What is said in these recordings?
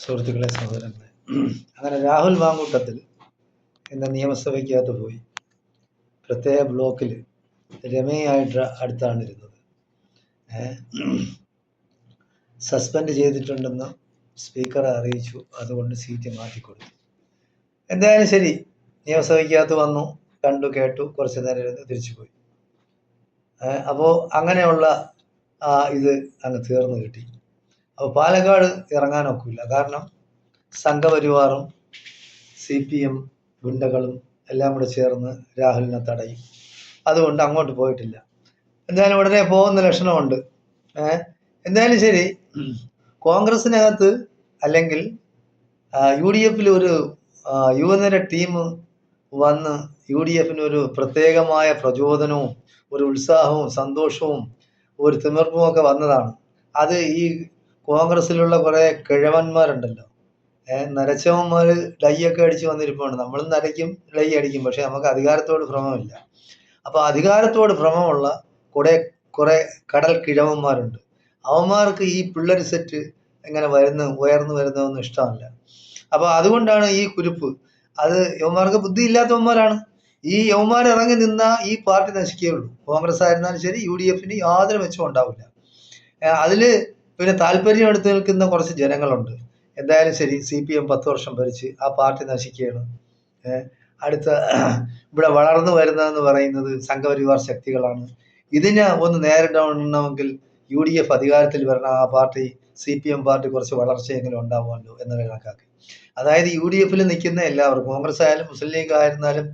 സുഹൃത്തുക്കളെ, സഹോദരങ്ങളെ, അങ്ങനെ രാഹുൽ മാങ്കൂട്ടത്തിൽ ഇന്ന് നിയമസഭയ്ക്കകത്ത് പോയി. പ്രത്യേക ബ്ലോക്കിൽ രമയായിട്ട് അടുത്താണ് ഇരുന്നത്. സസ്പെൻഡ് ചെയ്തിട്ടുണ്ടെന്ന് സ്പീക്കറെ അറിയിച്ചു. അതുകൊണ്ട് സീറ്റ് മാറ്റിക്കൊടുത്തു. എന്തായാലും ശരി, നിയമസഭയ്ക്കകത്ത് വന്നു, കണ്ടു, കേട്ടു, കുറച്ച് നേരം ഇരുന്ന് തിരിച്ചു പോയി. അപ്പോൾ അങ്ങനെയുള്ള ഇത് അങ്ങ് തീർന്നു കിട്ടി. അപ്പോൾ പാലക്കാട് ഇറങ്ങാനൊക്കില്ല. കാരണം സംഘപരിവാറും CPM ഗുണ്ടകളും എല്ലാം കൂടെ ചേർന്ന് രാഹുലിനെ തടയും. അതുകൊണ്ട് അങ്ങോട്ട് പോയിട്ടില്ല. എന്തായാലും ഉടനെ പോകുന്ന ലക്ഷണമുണ്ട്. എന്തായാലും ശരി, കോൺഗ്രസിനകത്ത് അല്ലെങ്കിൽ UDF ഒരു യുവനിര ടീം വന്ന് UDF ഒരു പ്രത്യേകമായ പ്രചോദനവും ഒരു ഉത്സാഹവും സന്തോഷവും ഒരു തിമിർപ്പും ഒക്കെ വന്നതാണ്. അത് ഈ കോൺഗ്രസ്സിലുള്ള കുറേ കിഴവന്മാരുണ്ടല്ലോ, നരച്ചവന്മാർ ഡൈയൊക്കെ അടിച്ച് വന്നിരിപ്പുണ്ട്. നമ്മളും നരയ്ക്കും, ഡൈ അടിക്കും, പക്ഷെ നമുക്ക് അധികാരത്തോട് ഭ്രമമില്ല. അപ്പോൾ അധികാരത്തോട് ഭ്രമമുള്ള കുറെ കടൽ കിഴവന്മാരുണ്ട്. അവന്മാർക്ക് ഈ പിള്ളേർ സെറ്റ് ഇങ്ങനെ ഉയർന്നു വരുന്നതൊന്നും ഇഷ്ടമല്ല. അപ്പോൾ അതുകൊണ്ടാണ് ഈ കുരുപ്പ്. അത് യവന്മാർക്ക് ബുദ്ധി ഇല്ലാത്തവന്മാരാണ്. ഈ യവന്മാർ ഇറങ്ങി നിന്നാൽ ഈ പാർട്ടി നശിക്കുകയുള്ളൂ. കോൺഗ്രസ് ആയിരുന്നാലും ശരി, UDFന് യാതൊരു മെച്ചവും ഉണ്ടാവില്ല. അതിൽ പിന്നെ താല്പര്യം എടുത്ത് നിൽക്കുന്ന കുറച്ച് ജനങ്ങളുണ്ട്. എന്തായാലും ശരി, CPM 10 വർഷം ഭരിച്ച് ആ പാർട്ടി നശിക്കുകയാണ്. അടുത്ത ഇവിടെ വളർന്നു വരുന്നതെന്ന് പറയുന്നത് സംഘപരിവാർ ശക്തികളാണ്. ഇതിനെ ഒന്ന് നേരിടണമെങ്കിൽ UDF അധികാരത്തിൽ വരണം. ആ പാർട്ടി CPM പാർട്ടി കുറച്ച് വളർച്ചയെങ്കിലും ഉണ്ടാവുമല്ലോ എന്ന് കണക്കാക്കി. അതായത് UDFൽ നിൽക്കുന്ന എല്ലാവർക്കും, കോൺഗ്രസ് ആയാലും മുസ്ലിം ലീഗ് ആയിരുന്നാലും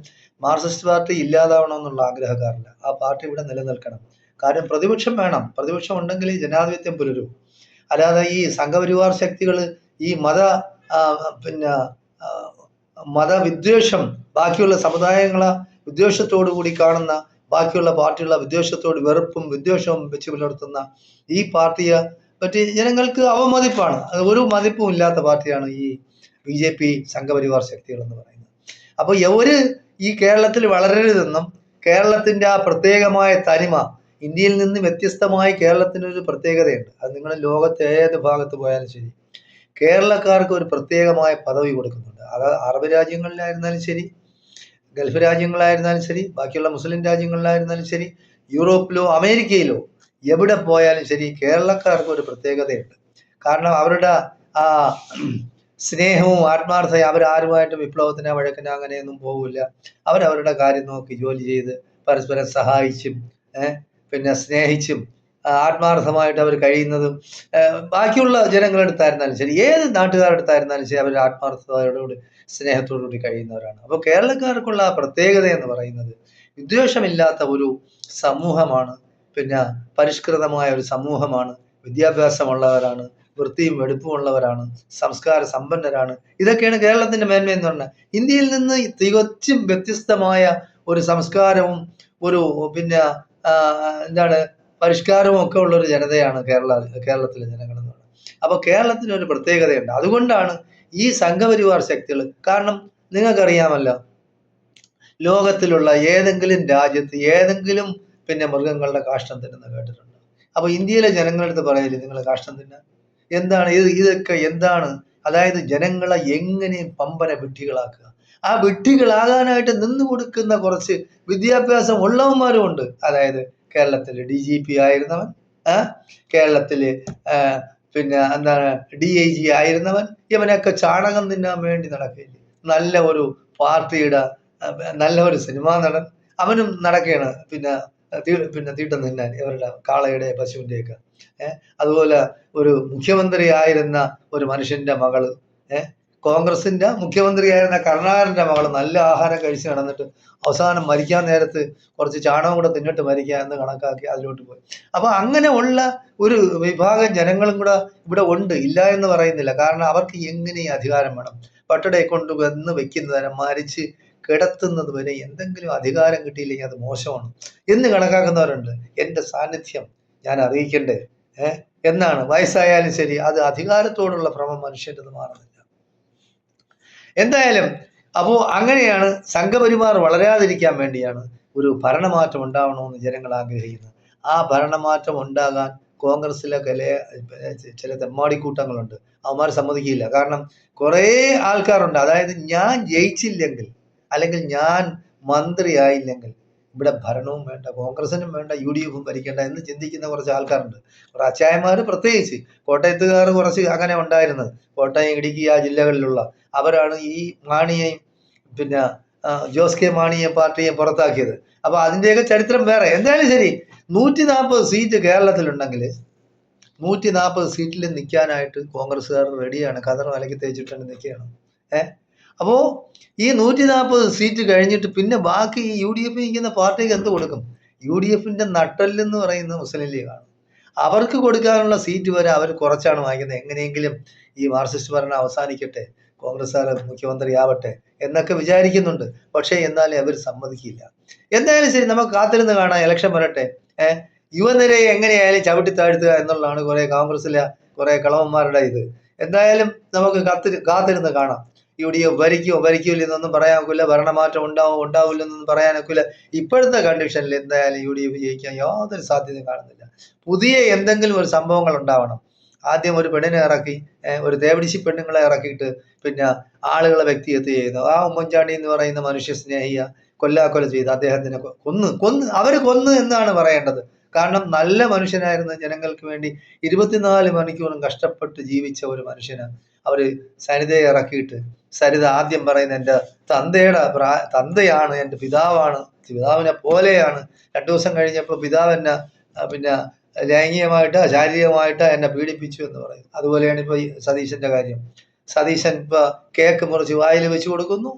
മാർക്സിസ്റ്റ് പാർട്ടി ഇല്ലാതാവണമെന്നുള്ള ആഗ്രഹക്കാരില്ല. ആ പാർട്ടി ഇവിടെ നിലനിൽക്കണം. കാര്യം പ്രതിപക്ഷം വേണം. പ്രതിപക്ഷം ഉണ്ടെങ്കിൽ ഈ ജനാധിപത്യം പുലരും. അല്ലാതെ ഈ സംഘപരിവാർ ശക്തികൾ ഈ മതവിദ്വേഷം, ബാക്കിയുള്ള സമുദായങ്ങളെ വിദ്വേഷത്തോടു കൂടി കാണുന്ന, ബാക്കിയുള്ള പാർട്ടിയുള്ള വിദ്വേഷത്തോട് വെറുപ്പും വിദ്വേഷവും വെച്ച് പുലർത്തുന്ന ഈ പാർട്ടിയെ പറ്റി ജനങ്ങൾക്ക് അവമതിപ്പാണ്. ഒരു മതിപ്പും ഇല്ലാത്ത പാർട്ടിയാണ് ഈ BJP സംഘപരിവാർ ശക്തികൾ എന്ന് പറയുന്നത്. അപ്പോൾ ഈ കേരളത്തിൽ വളരരുതെന്നും കേരളത്തിൻ്റെ ആ പ്രത്യേകമായ തനിമ, ഇന്ത്യയിൽ നിന്ന് വ്യത്യസ്തമായി കേരളത്തിനൊരു പ്രത്യേകതയുണ്ട്. അത് നിങ്ങൾ ലോകത്തെ ഏത് ഭാഗത്ത് പോയാലും ശരി, കേരളക്കാർക്ക് ഒരു പ്രത്യേകമായ പദവി കൊടുക്കുന്നുണ്ട്. അത് അറബ് രാജ്യങ്ങളിലായിരുന്നാലും ശരി, ഗൾഫ് രാജ്യങ്ങളായിരുന്നാലും ശരി, ബാക്കിയുള്ള മുസ്ലിം രാജ്യങ്ങളിലായിരുന്നാലും ശരി, യൂറോപ്പിലോ അമേരിക്കയിലോ എവിടെ പോയാലും ശരി, കേരളക്കാർക്ക് ഒരു പ്രത്യേകതയുണ്ട്. കാരണം അവരുടെ ആ സ്നേഹവും ആത്മാർത്ഥതയും, അവരാരുമായിട്ടും വിപ്ലവത്തിന് വഴക്കിന് അങ്ങനെയൊന്നും പോകില്ല. അവരവരുടെ കാര്യം നോക്കി ജോലി ചെയ്ത് പരസ്പരം സഹായിച്ചും പിന്നെ സ്നേഹിച്ചും ആത്മാർത്ഥമായിട്ട് അവർ കഴിയുന്നതും ബാക്കിയുള്ള ജനങ്ങളെടുത്തായിരുന്നാലും ശരി, ഏത് നാട്ടുകാരെടുത്തായിരുന്നാലും ശരി, അവർ ആത്മാർത്ഥതയോടുകൂടി സ്നേഹത്തോടുകൂടി കഴിയുന്നവരാണ്. അപ്പോൾ കേരളക്കാർക്കുള്ള ആ പ്രത്യേകത എന്ന് പറയുന്നത് വിദ്വേഷമില്ലാത്ത ഒരു സമൂഹമാണ്, പിന്നെ പരിഷ്കൃതമായ ഒരു സമൂഹമാണ്, വിദ്യാഭ്യാസമുള്ളവരാണ്, വൃത്തിയും വെടുപ്പുമുള്ളവരാണ്, സംസ്കാര സമ്പന്നരാണ്. ഇതൊക്കെയാണ് കേരളത്തിൻ്റെ മേന്മയെന്ന് പറഞ്ഞാൽ. ഇന്ത്യയിൽ നിന്ന് തികച്ചും വ്യത്യസ്തമായ ഒരു സംസ്കാരവും ഒരു പരിഷ്കാരവും ഒക്കെ ഉള്ളൊരു ജനതയാണ് കേരളത്തിലെ ജനങ്ങളെന്ന് പറയുന്നത്. അപ്പോൾ കേരളത്തിനൊരു പ്രത്യേകതയുണ്ട്. അതുകൊണ്ടാണ് ഈ സംഘപരിവാർ ശക്തികൾ, കാരണം നിങ്ങൾക്കറിയാമല്ലോ, ലോകത്തിലുള്ള ഏതെങ്കിലും രാജ്യത്ത് ഏതെങ്കിലും മൃഗങ്ങളുടെ കാഷ്ടം തിന്നുന്ന കേട്ടിട്ടുണ്ട്? അപ്പോൾ ഇന്ത്യയിലെ ജനങ്ങളടുത്ത് പറയില്ലേ നിങ്ങൾ കാഷ്ടം തിന്നാൻ? എന്താണ് ഇതൊക്കെ എന്താണ്? അതായത് ജനങ്ങളെ എങ്ങനെ പമ്പര വിഡ്ഢികളാക്കുക. ആ വിഡ്ഢികളാകാനായിട്ട് നിന്നു കൊടുക്കുന്ന കുറച്ച് വിദ്യാഭ്യാസം ഉള്ളവന്മാരും ഉണ്ട്. അതായത് കേരളത്തിൽ DGP ആയിരുന്നവൻ, കേരളത്തിൽ DIG ആയിരുന്നവൻ, ഇവനൊക്കെ ചാണകം തിന്നാൻ വേണ്ടി നടക്കില്ലേ. നല്ല ഒരു പാർട്ടിയുടെ നല്ല ഒരു സിനിമാ നടൻ, അവനും നടക്കുകയാണ് തീട്ടം തിന്നാൻ, ഇവരുടെ കാളയുടെ പശുവിൻ്റെയൊക്കെ. അതുപോലെ ഒരു മുഖ്യമന്ത്രി ആയിരുന്ന ഒരു മനുഷ്യൻ്റെ മകള്, കോൺഗ്രസിൻ്റെ മുഖ്യമന്ത്രിയായിരുന്ന കരുണാകരൻ്റെ മകൾ നല്ല ആഹാരം കഴിച്ച് നടന്നിട്ട് അവസാനം മരിക്കാൻ നേരത്ത് കുറച്ച് ചാണകം കൂടെ തിന്നിട്ട് മരിക്കുക എന്ന് കണക്കാക്കി അതിലോട്ട് പോയി. അപ്പോൾ അങ്ങനെ ഉള്ള ഒരു വിഭാഗം ജനങ്ങളും കൂടെ ഇവിടെ ഉണ്ട്, ഇല്ല എന്ന് പറയുന്നില്ല. കാരണം അവർക്ക് എങ്ങനെ അധികാരം വേണം, പട്ടടയെ കൊണ്ട് വന്ന് വെക്കുന്നതിനെ മരിച്ച് കിടത്തുന്നത് വരെ എന്തെങ്കിലും അധികാരം കിട്ടിയില്ലെങ്കിൽ അത് മോശമാണ് എന്ന് കണക്കാക്കുന്നവരുണ്ട്. എൻ്റെ സാന്നിധ്യം ഞാൻ അറിയിക്കണ്ടേ എന്നാണ്. വയസ്സായാലും ശരി, അത് അധികാരത്തോടുള്ള ഭ്രമം മനുഷ്യൻ്റെത് മാറുന്നില്ല. എന്തായാലും അപ്പോൾ അങ്ങനെയാണ് സംഘപരിവാർ വളരാതിരിക്കാൻ വേണ്ടിയാണ് ഒരു ഭരണമാറ്റം ഉണ്ടാവണമെന്ന് ജനങ്ങൾ ആഗ്രഹിക്കുന്നത്. ആ ഭരണമാറ്റം ഉണ്ടാകാൻ കോൺഗ്രസ്സിലെ ചില തെമ്മാടിക്കൂട്ടങ്ങളുണ്ട്, അവന്മാർ സമ്മതിക്കില്ല. കാരണം കുറേ ആൾക്കാരുണ്ട്, അതായത് ഞാൻ ജയിച്ചില്ലെങ്കിൽ അല്ലെങ്കിൽ ഞാൻ മന്ത്രിയായില്ലെങ്കിൽ ഇവിടെ ഭരണവും വേണ്ട, കോൺഗ്രസിനും വേണ്ട, UDF ഭരിക്കേണ്ട എന്ന് ചിന്തിക്കുന്ന കുറച്ച് ആൾക്കാരുണ്ട്. കുറേ അച്ചായന്മാർ, പ്രത്യേകിച്ച് കോട്ടയത്തുകാർ കുറച്ച് അങ്ങനെ ഉണ്ടായിരുന്നത്. കോട്ടയം, ഇടുക്കി ആ ജില്ലകളിലുള്ള അവരാണ് ഈ മാണിയെയും പിന്നെ ജോസ് കെ മാണിയെ പാർട്ടിയെ പുറത്താക്കിയത്. അപ്പൊ അതിൻ്റെയൊക്കെ ചരിത്രം വേറെ. എന്തായാലും ശരി, 140 സീറ്റ് കേരളത്തിലുണ്ടെങ്കിൽ 140 സീറ്റിൽ നിൽക്കാനായിട്ട് കോൺഗ്രസ്സുകാർ റെഡിയാണ്. കതർ വിലക്ക് തേച്ചിട്ടുണ്ട് നിൽക്കുകയാണ്. അപ്പോൾ ഈ 140 സീറ്റ് കഴിഞ്ഞിട്ട് പിന്നെ ബാക്കി ഈ UDF നിൽക്കുന്ന പാർട്ടിക്ക് എന്ത് കൊടുക്കും? UDFന്റെ നട്ടെല്ലെന്ന് പറയുന്നത് മുസ്ലിം ലീഗാണ്. അവർക്ക് കൊടുക്കാനുള്ള സീറ്റ് വരെ അവർ കുറച്ചാണ് വാങ്ങിക്കുന്നത്. എങ്ങനെയെങ്കിലും ഈ മാർക്സിസ്റ്റ് ഭരണം അവസാനിക്കട്ടെ, കോൺഗ്രസ്സുകാർ മുഖ്യമന്ത്രിയാവട്ടെ എന്നൊക്കെ വിചാരിക്കുന്നുണ്ട്. പക്ഷേ എന്നാലും അവർ സമ്മതിക്കില്ല. എന്തായാലും ശരി, നമുക്ക് കാത്തിരുന്ന് കാണാം. ഇലക്ഷൻ വരട്ടെ. യുവനിരയെ എങ്ങനെയായാലും ചവിട്ടി താഴ്ത്തുക എന്നുള്ളതാണ് കോൺഗ്രസ്സിലെ കുറെ കളവന്മാരുടെ ഇത്. എന്തായാലും നമുക്ക് കാത്തിരുന്ന് കാണാം. UDF ഭരിക്കൂലെന്നൊന്നും പറയാൻ ഒക്കില്ല, ഭരണമാറ്റം ഉണ്ടാവില്ലെന്നൊന്നും പറയാനൊക്കില്ല. ഇപ്പോഴത്തെ കണ്ടീഷനിൽ എന്തായാലും UDF ജയിക്കാൻ യാതൊരു സാധ്യതയും കാണുന്നില്ല. പുതിയ എന്തെങ്കിലും ഒരു സംഭവങ്ങൾ ഉണ്ടാവണം. ആദ്യം ഒരു പെണ്ണിനെ ഇറക്കി, ഒരു തേവിടിശി പെണ്ണുങ്ങളെ ഇറക്കിയിട്ട് പിന്നെ ആളുകളെ വ്യക്തിഹത്യ ചെയ്യുന്നു. ആ ഉമ്മൻചാണ്ടി എന്ന് പറയുന്ന മനുഷ്യ സ്നേഹിയ കൊല്ലാക്കൊല ചെയ്ത് അദ്ദേഹത്തിനെ അവര് കൊന്നു എന്നാണ് പറയേണ്ടത്. കാരണം നല്ല മനുഷ്യനായിരുന്ന ജനങ്ങൾക്ക് വേണ്ടി 24 മണിക്കൂറും കഷ്ടപ്പെട്ട് ജീവിച്ച ഒരു മനുഷ്യന് അവര് സരിതയെ ഇറക്കിയിട്ട്, സരിത ആദ്യം പറയുന്നത് എൻ്റെ തന്തയാണ്, എൻ്റെ പിതാവാണ്, പിതാവിനെ പോലെയാണ്. 2 ദിവസം കഴിഞ്ഞപ്പോൾ പിതാവ് എന്നെ പിന്നെ ലൈംഗികമായിട്ട് ശാരീരികമായിട്ട് എന്നെ പീഡിപ്പിച്ചു എന്ന് പറയും. അതുപോലെയാണ് ഇപ്പൊ സതീശന്റെ കാര്യം. സതീശൻ ഇപ്പൊ കേക്ക് മുറിച്ച് വായിൽ വെച്ച് കൊടുക്കുന്നു,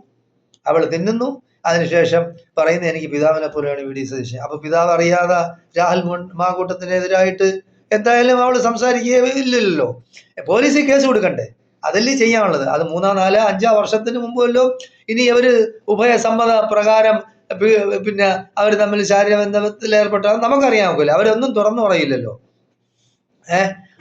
അവൾ തിന്നുന്നു. അതിനുശേഷം പറയുന്നത് എനിക്ക് പിതാവിനെ പോലെയാണ് VD സതീശൻ. അപ്പൊ പിതാവ് അറിയാതെ രാഹുൽ മാങ്കൂട്ടത്തിനെതിരായിട്ട് എന്തായാലും അവൾ സംസാരിക്കുകയില്ലല്ലോ. പോലീസിൽ കേസ് കൊടുക്കണ്ടേ? അതല്ലേ ചെയ്യാനുള്ളത്. അത് 3, 4, 5 വർഷത്തിന് മുമ്പല്ലോ. ഇനി അവര് ഉഭയസമ്മത പ്രകാരം പിന്നെ അവർ തമ്മിൽ ശാരീരിക ബന്ധത്തിൽ ഏർപ്പെട്ടാൽ നമുക്കറിയാൻ നോക്കില്ല, അവരൊന്നും തുറന്നു പറയില്ലല്ലോ.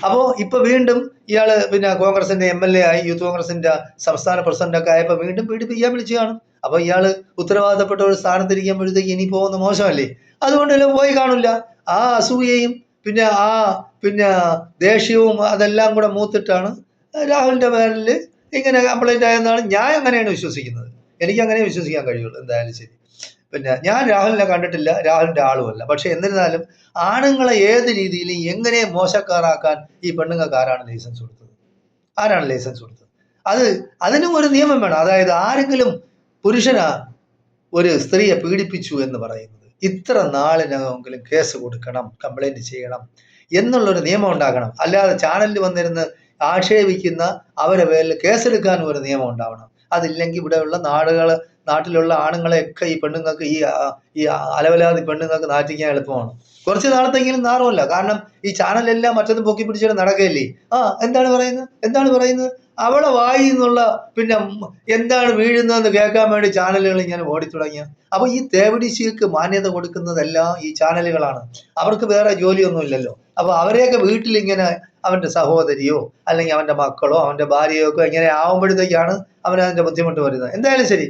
അപ്പോ ഇപ്പൊ വീണ്ടും ഇയാള് പിന്നെ കോൺഗ്രസിന്റെ MLA ആയി, യൂത്ത് കോൺഗ്രസിന്റെ സംസ്ഥാന പ്രസിഡന്റ് ഒക്കെ ആയപ്പോ വീണ്ടും പീഡിപ്പിക്കാൻ വിളിച്ചു കാണും. അപ്പൊ ഇയാള് ഉത്തരവാദിത്തപ്പെട്ട ഒരു സ്ഥാനത്തിരിക്കുമ്പോഴത്തേക്ക് ഇനി പോകുന്ന മോശമല്ലേ? അതുകൊണ്ടല്ലോ പോയി കാണില്ല. ആ അസൂയയും പിന്നെ ദേഷ്യവും അതെല്ലാം കൂടെ മൂത്തിട്ടാണ് രാഹുലിന്റെ പേരിൽ ഇങ്ങനെ കംപ്ലൈന്റ് ആയെന്നാണ് ഞാൻ അങ്ങനെയാണ് വിശ്വസിക്കുന്നത്. എനിക്ക് അങ്ങനെ വിശ്വസിക്കാൻ കഴിയുള്ളൂ. എന്തായാലും ശരി, പിന്നെ ഞാൻ രാഹുലിനെ കണ്ടിട്ടില്ല, രാഹുലിന്റെ ആളുമല്ല. പക്ഷെ എന്നിരുന്നാലും ആണുങ്ങളെ ഏത് രീതിയിലും എങ്ങനെ മോശക്കാരാക്കാൻ ഈ പെണ്ണുങ്ങൾക്ക് ആരാണ് ലൈസൻസ് കൊടുത്തത്? ആരാണ് ലൈസൻസ് കൊടുത്തത്? അതിനും ഒരു നിയമം വേണം. അതായത് ആരെങ്കിലും പുരുഷനാ ഒരു സ്ത്രീയെ പീഡിപ്പിച്ചു എന്ന് പറയുന്നത് ഇത്ര നാളിനകമെങ്കിലും കേസ് കൊടുക്കണം, കംപ്ലൈന്റ് ചെയ്യണം എന്നുള്ളൊരു നിയമം ഉണ്ടാകണം. അല്ലാതെ ചാനലിൽ വന്നിരുന്ന് ആക്ഷേപിക്കുന്ന അവരെ പേരിൽ കേസെടുക്കാനും ഒരു നിയമം ഉണ്ടാവണം. അതില്ലെങ്കിൽ ഇവിടെയുള്ള നാട്ടിലുള്ള ആണുങ്ങളെയൊക്കെ ഈ പെണ്ണുങ്ങൾക്ക് ഈ അലവലാതി പെണ്ണുങ്ങൾക്ക് നാറ്റിക്കാൻ എളുപ്പമാണ്. കുറച്ച് നാളത്തെങ്കിലും നാറുമല്ല. കാരണം ഈ ചാനലെല്ലാം മറ്റൊന്നും പൊക്കി പിടിച്ചിട്ട് നടക്കുകയല്ലേ. എന്താണ് പറയുന്നത് അവളെ വായി നിന്നുള്ള പിന്നെ എന്താണ് വീഴുന്നതെന്ന് കേൾക്കാൻ വേണ്ടി ചാനലുകൾ ഇങ്ങനെ ഓടിത്തുടങ്ങിയ. അപ്പൊ ഈ തേവിടിശിക്ക് മാന്യത കൊടുക്കുന്നതെല്ലാം ഈ ചാനലുകളാണ്. അവർക്ക് വേറെ ജോലിയൊന്നും ഇല്ലല്ലോ. അപ്പൊ അവരെയൊക്കെ വീട്ടിൽ ഇങ്ങനെ അവന്റെ സഹോദരിയോ അല്ലെങ്കിൽ അവന്റെ മക്കളോ അവന്റെ ഭാര്യയോ ഒക്കെ ഇങ്ങനെ ആവുമ്പോഴത്തേക്കാണ് അവനതിന്റെ ബുദ്ധിമുട്ട് വരുന്നത്. എന്തായാലും ശരി,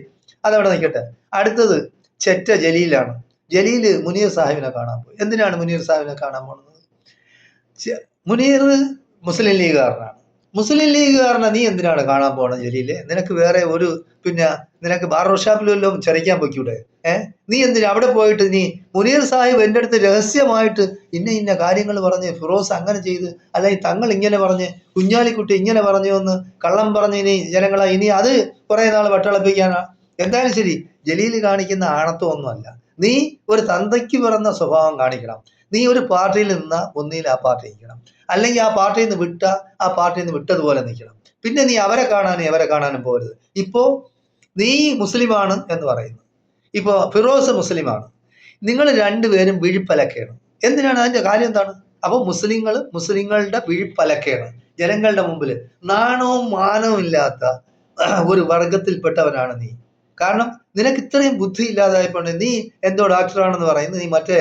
അതവിടെ നിൽക്കട്ടെ. അടുത്തത് ചെറ്റ ജലീലാണ്. ജലീൽ മുനീർ സാഹിബിനെ കാണാൻ പോയി. എന്തിനാണ് മുനീർ സാഹിബിനെ കാണാൻ പോകുന്നത്? മുനീർ മുസ്ലിം ലീഗുകാരനാണ്. മുസ്ലിം ലീഗുകാരനെ നീ എന്തിനാണ് കാണാൻ പോകണം ജലീല്? നിനക്ക് വേറെ ഒരു നിനക്ക് ബാർബർ ഷാപ്പിലെല്ലാം ചരയ്ക്കാൻ പൊയ്ക്കൂടെ? നീ എന്തിനാ അവിടെ പോയിട്ട് നീ മുനീർ സാഹിബ് എൻ്റെ അടുത്ത് രഹസ്യമായിട്ട് ഇന്ന കാര്യങ്ങൾ പറഞ്ഞ് ഫിറോസ് അങ്ങനെ ചെയ്ത്, അല്ലെങ്കിൽ തങ്ങൾ ഇങ്ങനെ പറഞ്ഞ്, കുഞ്ഞാലിക്കുട്ടി ഇങ്ങനെ പറഞ്ഞു എന്ന് കള്ളം പറഞ്ഞ് ഇനി ജനങ്ങളെ ഇനി അത് കുറെ നാൾ വട്ടളപ്പിക്കാനാ. എന്തായാലും ശരി, ജലീൽ കാണിക്കുന്ന ആണത്വമൊന്നുമല്ല. നീ ഒരു തന്തയ്ക്ക് പിറന്ന സ്വഭാവം കാണിക്കണം. നീ ഒരു പാർട്ടിയിൽ നിന്ന ഒന്നിൽ ആ പാർട്ടി നിൽക്കണം, അല്ലെങ്കിൽ ആ പാർട്ടിയിൽ നിന്ന് വിട്ടതുപോലെ നിൽക്കണം. പിന്നെ നീ അവരെ കാണാനും പോരുത്. ഇപ്പോ നീ മുസ്ലിമാണ് എന്ന് പറയുന്നു, ഇപ്പോ ഫിറോസ് മുസ്ലിമാണ്, നിങ്ങൾ രണ്ടുപേരും വിഴിപ്പലക്കയാണ്. എന്തിനാണ്? അതിന്റെ കാര്യം എന്താണ്? അപ്പൊ മുസ്ലിങ്ങളുടെ വിഴിപ്പലക്കയാണ് ജനങ്ങളുടെ മുമ്പിൽ. നാണവും മാനവും ഇല്ലാത്ത ഒരു വർഗത്തിൽപ്പെട്ടവനാണ് നീ. കാരണം നിനക്ക് ഇത്രയും ബുദ്ധി ഇല്ലാതായപ്പോൾ നീ എന്തോ ഡോക്ടറാണെന്ന് പറയുന്നത്, നീ മറ്റേ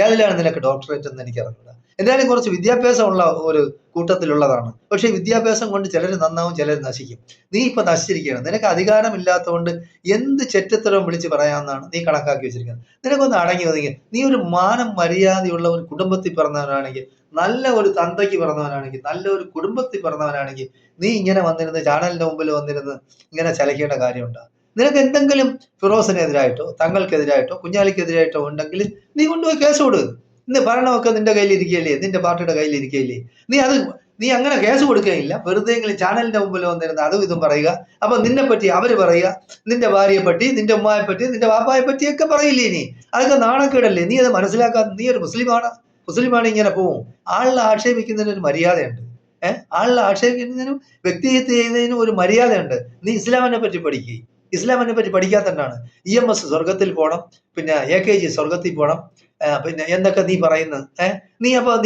ഏതിലാണ് നിനക്ക് ഡോക്ടറേറ്റ് എന്ന് എനിക്കറിയില്ല. എന്തായാലും കുറച്ച് വിദ്യാഭ്യാസമുള്ള ഒരു കൂട്ടത്തിലുള്ളതാണ്. പക്ഷേ വിദ്യാഭ്യാസം കൊണ്ട് ചിലർ നന്നാവും, ചിലർ നശിക്കും. നീ ഇപ്പൊ നശിച്ചിരിക്കുകയാണ്. നിനക്ക് അധികാരമില്ലാത്തതുകൊണ്ട് എന്ത് ചെറ്റത്തരവും വിളിച്ച് പറയാമെന്നാണ് നീ കണക്കാക്കി വെച്ചിരിക്കുന്നത്. നിനക്കൊന്ന് അടങ്ങി ഒതുങ്ങി. നീ ഒരു മാനം മര്യാദയുള്ള ഒരു കുടുംബത്തിൽ പിറന്നവനാണെങ്കിൽ നല്ല ഒരു തന്തയ്ക്ക് പിറന്നവനാണെങ്കിൽ, നല്ല ഒരു കുടുംബത്തിൽ പിറന്നവനാണെങ്കിൽ നീ ഇങ്ങനെ വന്നിരുന്ന് ചാനലിന്റെ മുമ്പിൽ വന്നിരുന്ന് ഇങ്ങനെ ചലക്കേണ്ട കാര്യമുണ്ടോ? നിനക്ക് എന്തെങ്കിലും ഫിറോസിനെതിരായിട്ടോ തങ്ങൾക്കെതിരായിട്ടോ കുഞ്ഞാലിക്കെതിരായിട്ടോ ഉണ്ടെങ്കിൽ നീ കൊണ്ടുപോയി കേസ് കൊടു. ഇന്ന് ഭരണമൊക്കെ നിന്റെ കയ്യിലിരിക്കുകയല്ലേ, നിന്റെ പാർട്ടിയുടെ കയ്യിലിരിക്കുകയല്ലേ. നീ അങ്ങനെ കേസ് കൊടുക്കുകയില്ല, വെറുതെ എങ്കിലും ചാനലിന്റെ മുമ്പിൽ വന്നിരുന്ന് അതും ഇതും പറയുക. അപ്പൊ നിന്നെ പറ്റി അവര് പറയുക, നിന്റെ ഭാര്യയെ പറ്റി, നിന്റെ ഉമ്മായെ പറ്റി, നിന്റെ വാപ്പായെ പറ്റിയൊക്കെ പറയില്ലേ ഇനി. അതൊക്കെ നാണക്കേടല്ലേ? നീ അത് മനസ്സിലാക്കാതെ നീ ഒരു മുസ്ലിമാണ് ഇങ്ങനെ പോവും. ആളിനെ ആക്ഷേപിക്കുന്നതിന് ഒരു മര്യാദയുണ്ട്. ആളിനെ ആക്ഷേപിക്കുന്നതിനും വ്യക്തിഹത്യ ചെയ്യുന്നതിനും ഒരു മര്യാദയുണ്ട്. നീ ഇസ്ലാമിനെ പറ്റി പഠിക്കുക. ഇസ്ലാമിനെ പറ്റി പഠിക്കാത്തണ്ടാണ് EMS സ്വർഗത്തിൽ പോകണം, പിന്നെ AKG സ്വർഗത്തിൽ പോകണം, പിന്നെ എന്തൊക്കെ നീ പറയുന്നത്.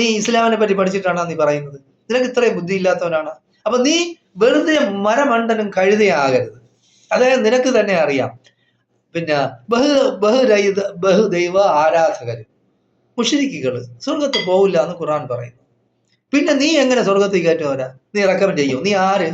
നീ ഇസ്ലാമിനെ പറ്റി പഠിച്ചിട്ടാണോ നീ പറയുന്നത്? നിനക്ക് ഇത്രയും ബുദ്ധി ഇല്ലാത്തവനാണ്. അപ്പൊ നീ വെറുതെ മരമണ്ടനും കഴുതയാകരുത്. അതായത് നിനക്ക് തന്നെ അറിയാം, പിന്നെ ബഹുദൈവ ആരാധകര് മുശ്രിക്കുകള് സ്വർഗത്തിൽ പോവില്ല എന്ന് ഖുർആൻ പറയുന്നു. പിന്നെ നീ എങ്ങനെ സ്വർഗത്തിൽ കയറ്റുവരാ? നീ റെക്കമെൻഡ് ചെയ്യും? നീ ആര്?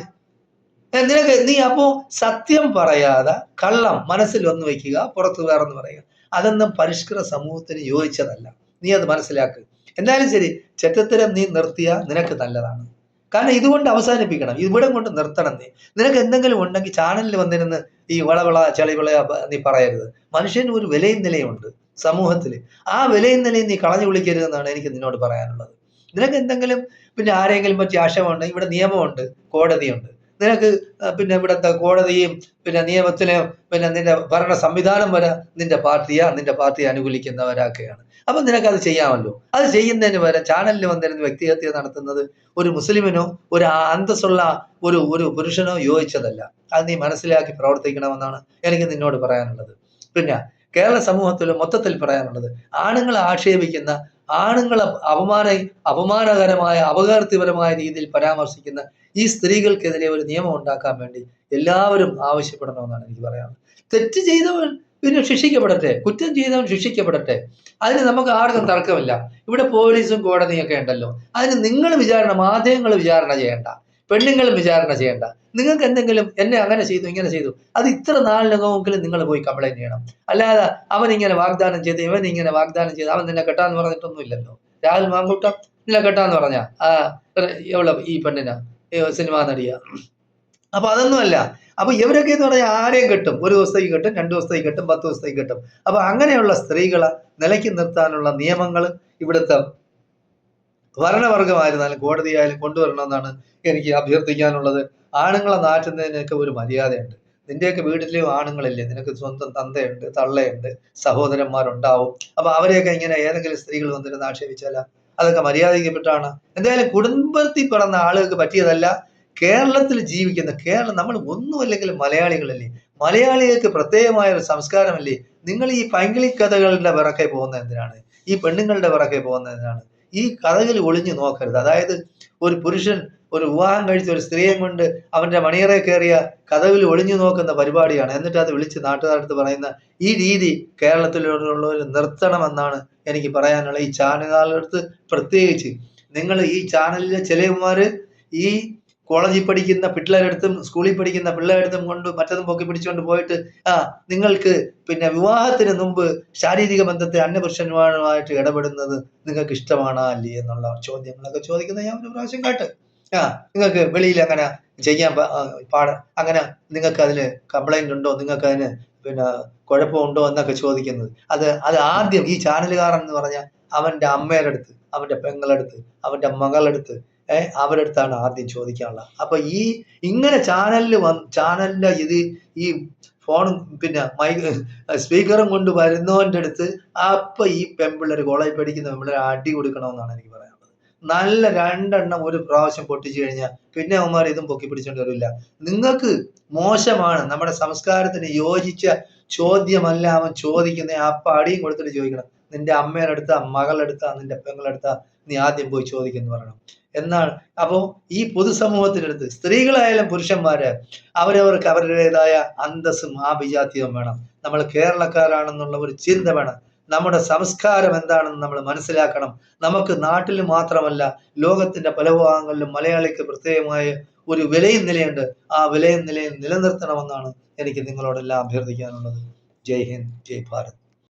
നീ അപ്പോ സത്യം പറയാതെ കള്ളം മനസ്സിൽ ഒന്ന് വയ്ക്കുക, പുറത്ത് വേറെന്ന് പറയുക, അതൊന്നും പരിഷ്കൃത സമൂഹത്തിന് യോജിച്ചതല്ല. നീ അത് മനസ്സിലാക്കുക. എന്നാലും ശരി, ചെറ്റത്തരം നീ നിർത്തിയ നിനക്ക് നല്ലതാണ്. കാരണം ഇതുകൊണ്ട് അവസാനിപ്പിക്കണം, ഇവിടെ കൊണ്ട് നിർത്തണം. നിനക്ക് എന്തെങ്കിലും ഉണ്ടെങ്കിൽ ചാനലിൽ വന്നിരുന്ന് ഈ വളവിള ചളിവിള നീ പറയരുത്. മനുഷ്യന് ഒരു വിലയും നിലയും ഉണ്ട് സമൂഹത്തിൽ. ആ വിലയും നിലയും നീ കളഞ്ഞു വിളിക്കരുതെന്നാണ് എനിക്ക് നിന്നോട് പറയാനുള്ളത്. നിനക്ക് എന്തെങ്കിലും പിന്നെ ആരെങ്കിലും പറ്റി ആശയമുണ്ട്, ഇവിടെ നിയമമുണ്ട്, കോടതിയുണ്ട്. നിനക്ക് പിന്നെ ഇവിടുത്തെ കോടതിയും പിന്നെ നിയമത്തിലും പിന്നെ നിന്റെ ഭരണ സംവിധാനം വരെ നിന്റെ പാർട്ടിയെ അനുകൂലിക്കുന്നവരൊക്കെയാണ്. അപ്പൊ നിനക്കത് ചെയ്യാമല്ലോ. അത് ചെയ്യുന്നതിന് വരെ ചാനലിൽ വന്നിരുന്ന വ്യക്തിഹത്യ നടത്തുന്നത് ഒരു മുസ്ലിമിനോ ഒരു അന്തസ്സുള്ള ഒരു പുരുഷനോ യോജിച്ചതല്ല. അത് നീ മനസ്സിലാക്കി പ്രവർത്തിക്കണമെന്നാണ് എനിക്ക് നിന്നോട് പറയാനുള്ളത്. പിന്നെ കേരള സമൂഹത്തിൽ മൊത്തത്തിൽ പറയാനുള്ളത്, ആണുങ്ങളെ ആക്ഷേപിക്കുന്ന, ആണുങ്ങളെ അപമാനകരമായ അപകീർത്തിപരമായ രീതിയിൽ പരാമർശിക്കുന്ന ഈ സ്ത്രീകൾക്കെതിരെ ഒരു നിയമം ഉണ്ടാക്കാൻ വേണ്ടി എല്ലാവരും ആവശ്യപ്പെടണമെന്നാണ് എനിക്ക് പറയാനുള്ളത്. തെറ്റ് ചെയ്തവൻ പിന്നെ ശിക്ഷിക്കപ്പെടട്ടെ, കുറ്റം ചെയ്തവൻ ശിക്ഷിക്കപ്പെടട്ടെ. അതിന് നമുക്ക് ആർക്കും തർക്കമില്ല. ഇവിടെ പോലീസും കോടതിയൊക്കെ ഉണ്ടല്ലോ. അതിന് നിങ്ങൾ മാധ്യമങ്ങൾ വിചാരണ ചെയ്യേണ്ട, പെണ്ണുങ്ങളും വിചാരണ ചെയ്യേണ്ട. നിങ്ങൾക്ക് എന്തെങ്കിലും എന്നെ അങ്ങനെ ചെയ്തു ഇങ്ങനെ ചെയ്തു, അത് ഇത്ര നാളിനകമെങ്കിലും നിങ്ങൾ പോയി കംപ്ലൈന്റ് ചെയ്യണം. അല്ലാതെ അവൻ ഇങ്ങനെ വാഗ്ദാനം ചെയ്ത് ഇവൻ ഇങ്ങനെ വാഗ്ദാനം ചെയ്ത് അവൻ നിന്നെ കെട്ടാന്ന് പറഞ്ഞിട്ടൊന്നും ഇല്ലല്ലോ. രാഹുൽ മാങ്കൂട്ടം നിന്നെ കെട്ടാന്ന് പറഞ്ഞ എവളെ ഈ പെണ്ണിനാ സിനിമാ നടിയ. അപ്പൊ അതൊന്നുമല്ല. അപ്പൊ ഇവരൊക്കെ എന്ന് പറഞ്ഞാൽ ആരെയും കെട്ടും, 1 ദിവസത്തേക്ക് കെട്ടും, 2 ദിവസത്തേക്ക് കെട്ടും, 10 ദിവസത്തേക്ക് കെട്ടും. അപ്പൊ അങ്ങനെയുള്ള സ്ത്രീകളെ നിലയ്ക്ക് നിർത്താനുള്ള നിയമങ്ങൾ ഇവിടുത്തെ ഭരണവർഗമായിരുന്നാലും കോടതിയായാലും കൊണ്ടുവരണമെന്നാണ് എനിക്ക് അഭ്യർത്ഥിക്കാനുള്ളത്. ആണുങ്ങളെ നാറ്റുന്നതിനൊക്കെ ഒരു മര്യാദയുണ്ട്. നിന്റെയൊക്കെ വീട്ടിലും ആണുങ്ങളില്ലേ, നിനക്ക് സ്വന്തം തന്തയുണ്ട്, തള്ളയുണ്ട്, സഹോദരന്മാരുണ്ടാവും. അപ്പൊ അവരെയൊക്കെ ഇങ്ങനെ ഏതെങ്കിലും സ്ത്രീകൾ വന്നിരുന്ന് ആക്ഷേപിച്ചാൽ അതൊക്കെ മര്യാദയ്ക്കപ്പെട്ടാണ്. എന്തായാലും കുടുംബത്തിൽ പിറന്ന ആളുകൾക്ക് പറ്റിയതല്ല. കേരളത്തിൽ ജീവിക്കുന്ന നമ്മൾ ഒന്നുമല്ലെങ്കിലും മലയാളികളല്ലേ. മലയാളികൾക്ക് പ്രത്യേകമായ ഒരു സംസ്കാരമല്ലേ. നിങ്ങൾ ഈ പൈങ്കിളി കഥകളുടെ പിറകെ പോകുന്നത് എന്തിനാണ്? ഈ പെണ്ണുങ്ങളുടെ പിറകെ പോകുന്നത് എന്തിനാണ്? ഈ കഥകൾ ഒളിഞ്ഞു നോക്കരുത്. അതായത് ഒരു പുരുഷൻ ഒരു വിവാഹം കഴിച്ച ഒരു സ്ത്രീയെ കൊണ്ട് അവന്റെ മണിയറെ കയറിയ കഥകൾ ഒളിഞ്ഞു നോക്കുന്ന പരിപാടിയാണ്. എന്നിട്ട് അത് വിളിച്ച് നാട്ടുകാരടുത്ത് പറയുന്ന ഈ രീതി കേരളത്തിലുള്ളവർ നിർത്തണമെന്നാണ് എനിക്ക് പറയാനുള്ള. ഈ ചാനലുകാരുടെ പ്രത്യേകിച്ച് നിങ്ങൾ ഈ ചാനലിലെ ചിലവന്മാര് ഈ കോളേജിൽ പഠിക്കുന്ന പിള്ളേരെടുത്തും സ്കൂളിൽ പഠിക്കുന്ന പിള്ളേരെടുത്തും കൊണ്ട് മറ്റതും പൊക്കി പിടിച്ചുകൊണ്ട് പോയിട്ട് നിങ്ങൾക്ക് പിന്നെ വിവാഹത്തിന് മുമ്പ് ശാരീരിക ബന്ധത്തെ അന്യപുരുഷന്മാരുമായിട്ട് ഇടപെടുന്നത് നിങ്ങൾക്ക് ഇഷ്ടമാണോ അല്ലേ എന്നുള്ള ചോദ്യങ്ങളൊക്കെ ചോദിക്കുന്നത് ഞാൻ ഒരു പ്രാവശ്യം കേട്ട്. നിങ്ങൾക്ക് വെളിയിൽ അങ്ങനെ ചെയ്യാൻ അങ്ങനെ നിങ്ങൾക്ക് അതിന് കംപ്ലൈന്റ് ഉണ്ടോ, നിങ്ങൾക്ക് അതിന് പിന്നെ കുഴപ്പമുണ്ടോ എന്നൊക്കെ ചോദിക്കുന്നത്. അത് ആദ്യം ഈ ചാനലുകാരൻ എന്ന് പറഞ്ഞാൽ അവന്റെ അമ്മയുടെ അടുത്ത്, അവന്റെ പെങ്ങളടുത്ത്, അവന്റെ മകളടുത്ത് അവരടുത്താണ് ആദ്യം ചോദിക്കാനുള്ളത്. അപ്പൊ ഇങ്ങനെ ചാനലിന്റെ ഈ ഫോണും പിന്നെ സ്പീക്കറും കൊണ്ട് വരുന്നവന്റെ അടുത്ത് അപ്പൊ ഈ പെമ്പിള്ളേർ കോളേജ് പഠിക്കുന്ന പെമ്പിള്ളേർ അടി കൊടുക്കണമെന്നാണ് എനിക്ക് പറയാനുള്ളത്. നല്ല 2 എണ്ണം ഒരു പ്രാവശ്യം പൊട്ടിച്ചു കഴിഞ്ഞാൽ പിന്നെ അവന്മാർ ഇതും പൊക്കി പിടിച്ചോണ്ട് വരില്ല. നിങ്ങൾക്ക് മോശമാണ്, നമ്മുടെ സംസ്കാരത്തിന് യോജിച്ച ചോദ്യമല്ല അവൻ ചോദിക്കുന്ന. അപ്പൊ അടിയും കൊടുത്തിട്ട് ചോദിക്കണം, നിന്റെ അമ്മയുടെ അടുത്താ, മകളെടുത്താ, നിന്റെ പെങ്ങളെടുത്താ നീ ആദ്യം പോയി ചോദിക്കുന്നു പറയണം എന്നാണ്. അപ്പോ ഈ പൊതുസമൂഹത്തിനടുത്ത് സ്ത്രീകളായാലും പുരുഷന്മാര് അവരവർക്ക് അവരുടേതായ അന്തസ്സും ആഭിജാത്യവും വേണം. നമ്മൾ കേരളക്കാരാണെന്നുള്ള ഒരു ചിന്ത വേണം. നമ്മുടെ സംസ്കാരം എന്താണെന്ന് നമ്മൾ മനസ്സിലാക്കണം. നമുക്ക് നാട്ടിൽ മാത്രമല്ല ലോകത്തിന്റെ പല ഭാഗങ്ങളിലും മലയാളിക്ക് പ്രത്യേകമായ ഒരു വിലയും നിലയുണ്ട്. ആ വിലയും നിലയും നിലനിർത്തണമെന്നാണ് എനിക്ക് നിങ്ങളോടെല്ലാം അഭ്യർത്ഥിക്കാനുള്ളത്. ജയ് ഹിന്ദ്, ജയ് ഭാരത്.